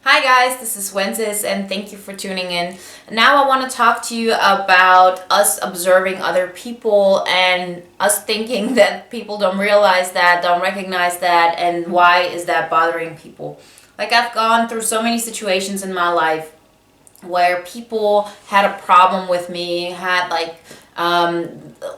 Hi guys, this is Wenzes and thank you for tuning in. Now I want to talk to you about us observing other people and us thinking that people don't realize that, don't recognize that, and why is that bothering people. Like I've gone through so many situations in my life where people had a problem with me, had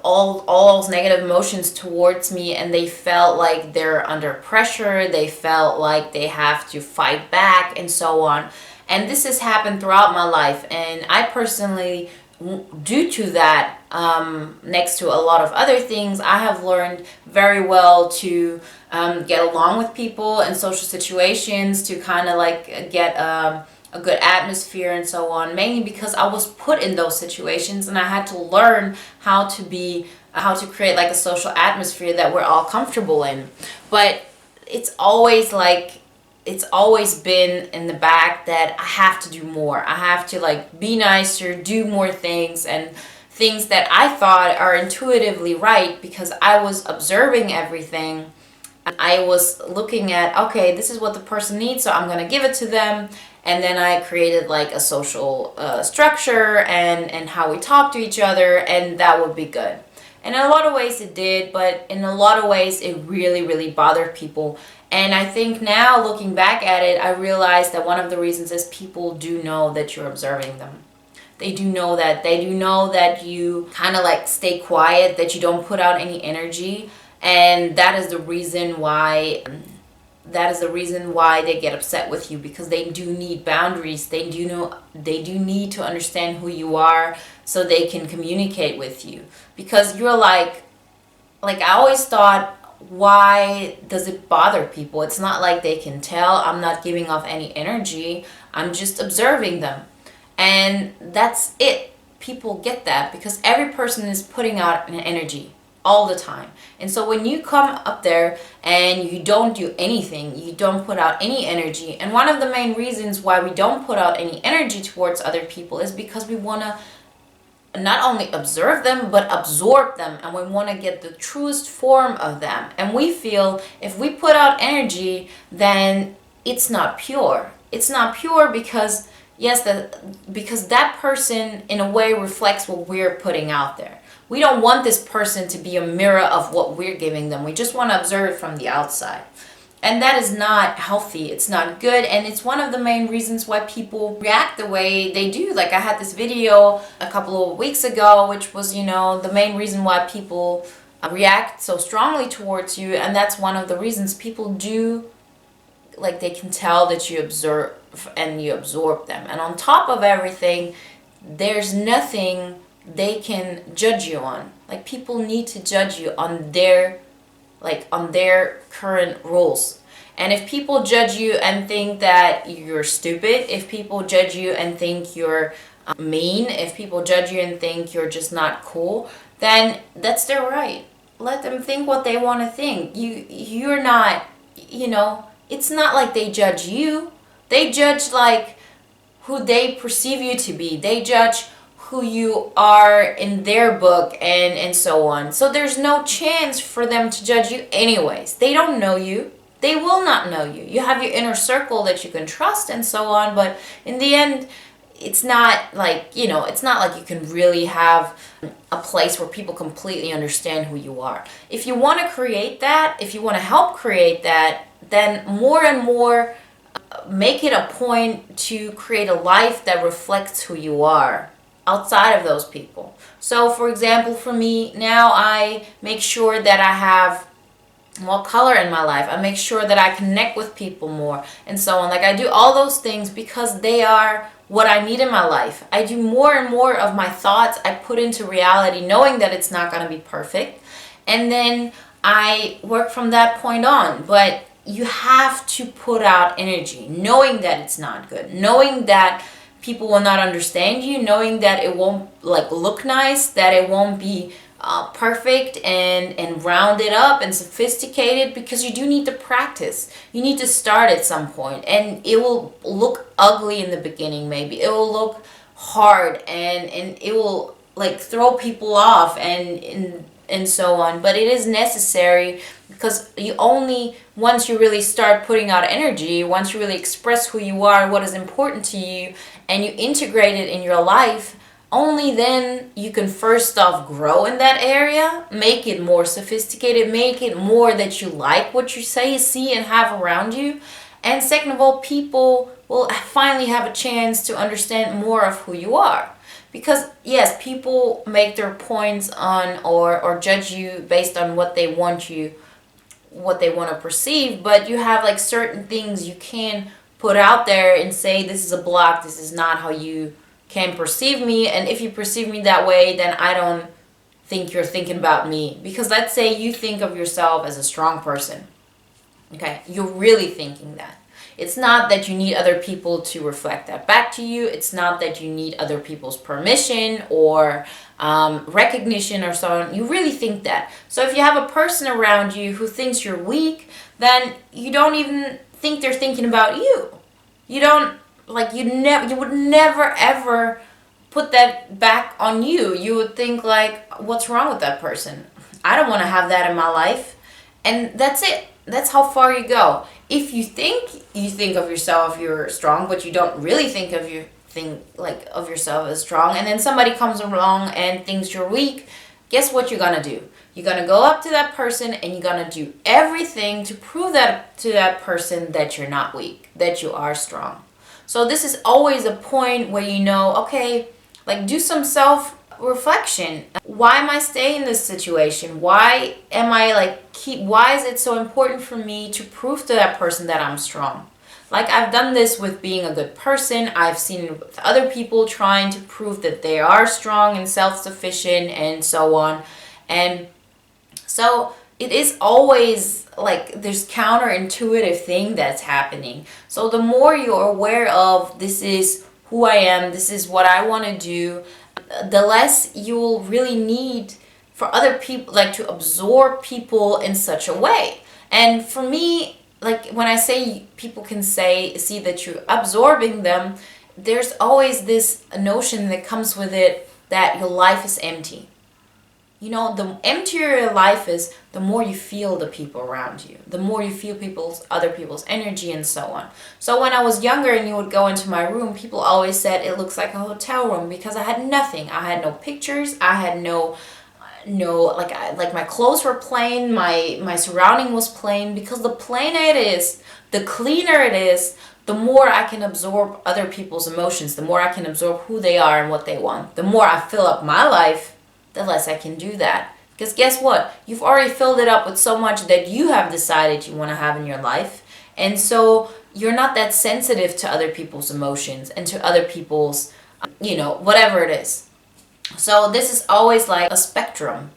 all those negative emotions towards me, and they felt like they're under pressure, they felt like they have to fight back and so on. And this has happened throughout my life, and I personally, due to that, next to a lot of other things, I have learned very well to get along with people in social situations, to kind of like get a good atmosphere and so on, mainly because I was put in those situations and I had to learn how to create like a social atmosphere that we're all comfortable in. But it's always like it's always been in the back that I have to do more. I have to like be nicer, do more things, and things that I thought are intuitively right because I was observing everything. I was looking at, okay, this is what the person needs, so I'm going to give it to them. And then I created like a social structure and how we talk to each other, and that would be good. And in a lot of ways it did, but in a lot of ways it really, really bothered people. And I think now looking back at it, I realized that one of the reasons is people do know that you're observing them. They do know that. They do know that you kind of like stay quiet, that you don't put out any energy. And that is the reason why they get upset with you, because they do need boundaries. They do need to understand who you are so they can communicate with you. Because you're like I always thought, why does it bother people? It's not like they can tell. I'm not giving off any energy. I'm just observing them. And that's it. People get that because every person is putting out an energy all the time. And so when you come up there and you don't do anything, you don't put out any energy. And one of the main reasons why we don't put out any energy towards other people is because we want to not only observe them but absorb them, and we want to get the truest form of them. And we feel if we put out energy, then it's not pure. It's not pure because because that person in a way reflects what we're putting out there. We don't want this person to be a mirror of what we're giving them. We just want to observe it from the outside. And that is not healthy. It's not good. And it's one of the main reasons why people react the way they do. Like I had this video a couple of weeks ago, which was, the main reason why people react so strongly towards you. And that's one of the reasons people do, like they can tell that you observe and you absorb them. And on top of everything, there's nothing they can judge you on. Like people need to judge you on their current rules. And if people judge you and think that you're stupid, if people judge you and think you're mean, if people judge you and think you're just not cool, then that's their right. Let them think what they want to think. You're not, it's not like they judge you. They judge like who they perceive you to be. They judge who you are in their book and so on. So there's no chance for them to judge you anyways. They don't know you. They will not know you. You have your inner circle that you can trust and so on, but in the end, it's not like, it's not like you can really have a place where people completely understand who you are. If you want to create that, if you want to help create that, then more and more make it a point to create a life that reflects who you are outside of those people. So for example, for me now, I make sure that I have more color in my life. I make sure that I connect with people more and so on. Like I do all those things because they are what I need in my life. I do more and more of my thoughts I put into reality, knowing that it's not going to be perfect, and then I work from that point on. But you have to put out energy knowing that it's not good, knowing that people will not understand you, knowing that it won't like look nice, that it won't be perfect and rounded up and sophisticated, because you do need to practice. You need to start at some point, and it will look ugly in the beginning. Maybe it will look hard and it will like throw people off, and and so on. But it is necessary, because you only, once you really start putting out energy, once you really express who you are, what is important to you, and you integrate it in your life, only then you can first off grow in that area, make it more sophisticated, make it more that you like what you say, see, and have around you. And second of all, people will finally have a chance to understand more of who you are. Because yes, people make their points on, or judge you based on what they want you, what they want to perceive, but you have like certain things you can put out there and say, this is a block, this is not how you can perceive me, and if you perceive me that way, then I don't think you're thinking about me. Because let's say you think of yourself as a strong person, okay, you're really thinking that. It's not that you need other people to reflect that back to you. It's not that you need other people's permission or recognition or so on. You really think that. So if you have a person around you who thinks you're weak, then you don't even think they're thinking about you. You don't, like, you would never ever put that back on you. You would think like, what's wrong with that person? I don't want to have that in my life. And that's it. That's how far you go. If you think of yourself you're strong, but you don't really think of yourself as strong, and then somebody comes along and thinks you're weak, guess what you're gonna do? You're gonna go up to that person and you're gonna do everything to prove that to that person that you're not weak, that you are strong. So this is always a point where you know, okay, like, do some self-reflection. Why am I staying in this situation? Why am I why is it so important for me to prove to that person that I'm strong? Like, I've done this with being a good person. I've seen it with other people trying to prove that they are strong and self-sufficient and so on. And so it is always like there's counterintuitive thing that's happening. So the more you're aware of, this is who I am, this is what I want to do, the less you will really need for other people, like, to absorb people in such a way. And for me, like, when I say people can see that you're absorbing them, there's always this notion that comes with it that your life is empty. You know, the emptier your life is, the more you feel the people around you, the more you feel other people's energy and so on. So when I was younger and you would go into my room, people always said it looks like a hotel room, because I had nothing. I had no pictures. I had no like my clothes were plain, my surrounding was plain, because the plainer it is, the cleaner it is, the more I can absorb other people's emotions, the more I can absorb who they are and what they want. The more I fill up my life, the less I can do that. Because guess what? You've already filled it up with so much that you have decided you want to have in your life. And so you're not that sensitive to other people's emotions and to other people's, whatever it is. So this is always like a spectrum.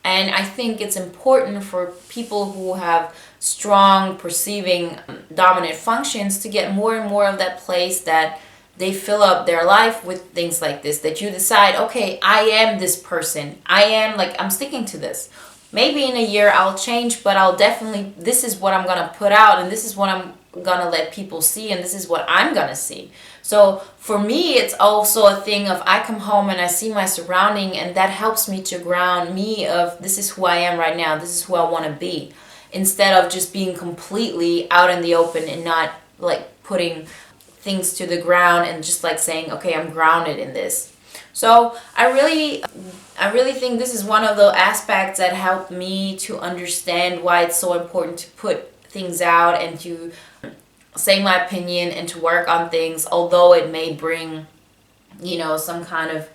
And I think it's important for people who have strong perceiving dominant functions to get more and more of that place that they fill up their life with things like this, that you decide, okay, I am this person. I'm sticking to this. Maybe in a year I'll change, but this is what I'm going to put out, and this is what I'm going to let people see, and this is what I'm going to see. So for me, it's also a thing of, I come home and I see my surrounding, and that helps me to ground me of, this is who I am right now, this is who I want to be, instead of just being completely out in the open and not like putting things to the ground and just like saying, okay, I'm grounded in this. So I really think this is one of the aspects that helped me to understand why it's so important to put things out and to say my opinion and to work on things, although it may bring, some kind of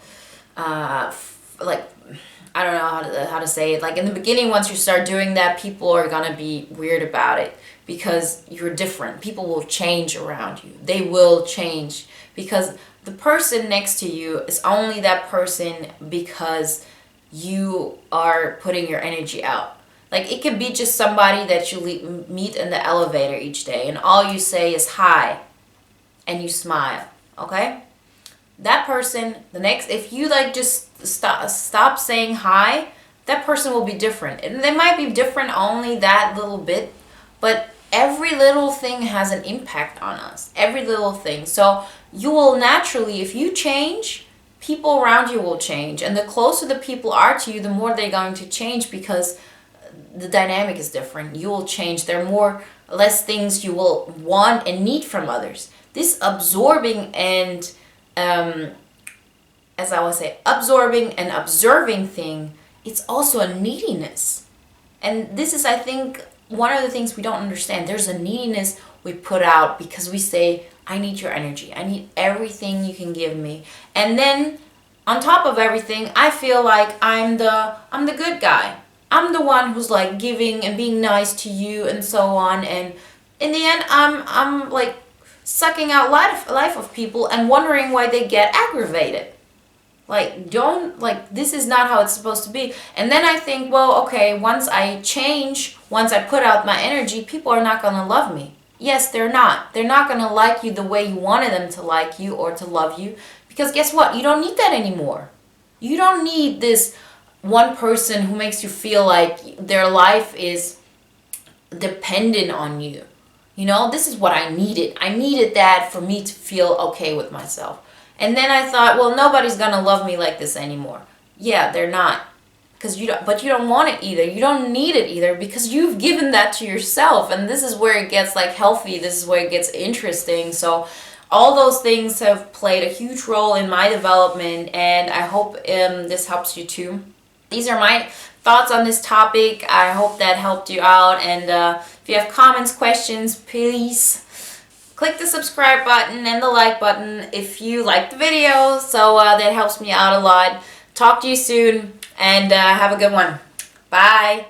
I don't know how to say it. Like, in the beginning, once you start doing that, people are gonna be weird about it, because you're different. People will change around you. They will change, because the person next to you is only that person because you are putting your energy out. Like, it could be just somebody that you meet in the elevator each day, and all you say is hi, and you smile, okay? That person, if you just stop saying hi, that person will be different. And they might be different only that little bit, but every little thing has an impact on us. Every little thing. So you will naturally, if you change, people around you will change. And the closer the people are to you, the more they're going to change, because the dynamic is different. You will change. There are less things you will want and need from others. This absorbing and as I would say, absorbing and observing thing, it's also a neediness. And this is, I think, one of the things we don't understand. There's a neediness we put out because we say, I need your energy. I need everything you can give me. And then on top of everything, I feel like I'm the good guy. I'm the one who's like giving and being nice to you and so on. And in the end, I'm like sucking out life of people and wondering why they get aggravated. Like, don't, like, this is not how it's supposed to be. And then I think, well, okay, once I change, once I put out my energy, people are not going to love me. Yes, they're not. They're not going to like you the way you wanted them to like you or to love you. Because guess what? You don't need that anymore. You don't need this one person who makes you feel like their life is dependent on you. You know, this is what I needed. I needed that for me to feel okay with myself. And then I thought, well, nobody's gonna love me like this anymore. Yeah, they're not. But you don't want it either. You don't need it either, because you've given that to yourself. And this is where it gets like healthy. This is where it gets interesting. So all those things have played a huge role in my development, and I hope this helps you too. These are my thoughts on this topic. I hope that helped you out. And if you have comments, questions, please click the subscribe button and the like button if you like the video. So that helps me out a lot. Talk to you soon, and have a good one. Bye.